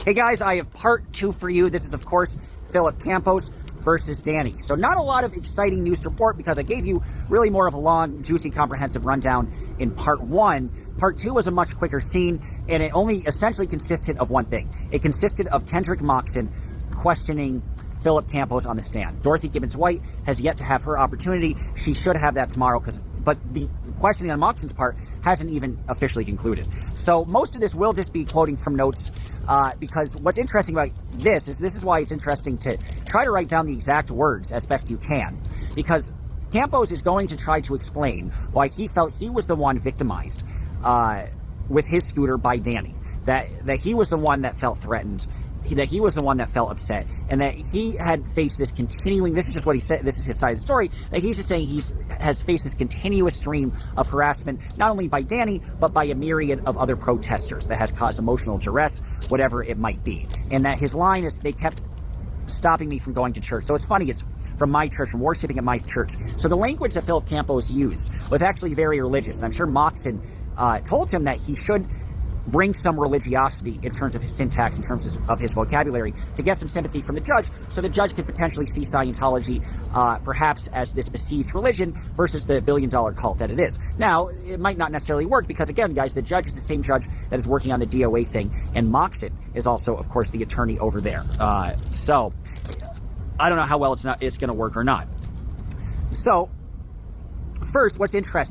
Hey guys, I have part 2 for you. This is, of course, Philip Campos versus Danny. So not a lot of exciting news to report because I gave you really more of a long, juicy, comprehensive rundown in part 1. Part 2 was a much quicker scene, and it only essentially consisted of one thing. It consisted of Kendrick Moxon questioning Philip Campos on the stand. Dorothy Gibbons-White has yet to have her opportunity. She should have that tomorrow, but the questioning on Moxon's part hasn't even officially concluded. So most of this will just be quoting from notes, because what's interesting about this is why it's interesting to try to write down the exact words as best you can, because Campos is going to try to explain why he felt he was the one victimized with his scooter by Danny, that he was the one that felt threatened, that he was the one that felt upset, and that he had faced this continuing, this is just what he said, this is his side of the story, that he's just saying has faced this continuous stream of harassment, not only by Danny, but by a myriad of other protesters that has caused emotional duress, whatever it might be. And that his line is, they kept stopping me from going to church. So it's funny, it's from my church, from worshiping at my church. So the language that Philip Campos used was actually very religious, and I'm sure Moxon told him that he should bring some religiosity in terms of his syntax, in terms of his vocabulary, to get some sympathy from the judge, so the judge could potentially see Scientology perhaps as this besieged religion versus the billion-dollar cult that it is. Now, it might not necessarily work because, again, guys, the judge is the same judge that is working on the DOA thing, and Moxon is also, of course, the attorney over there. So, I don't know how well it's going to work or not. So, first, what's interesting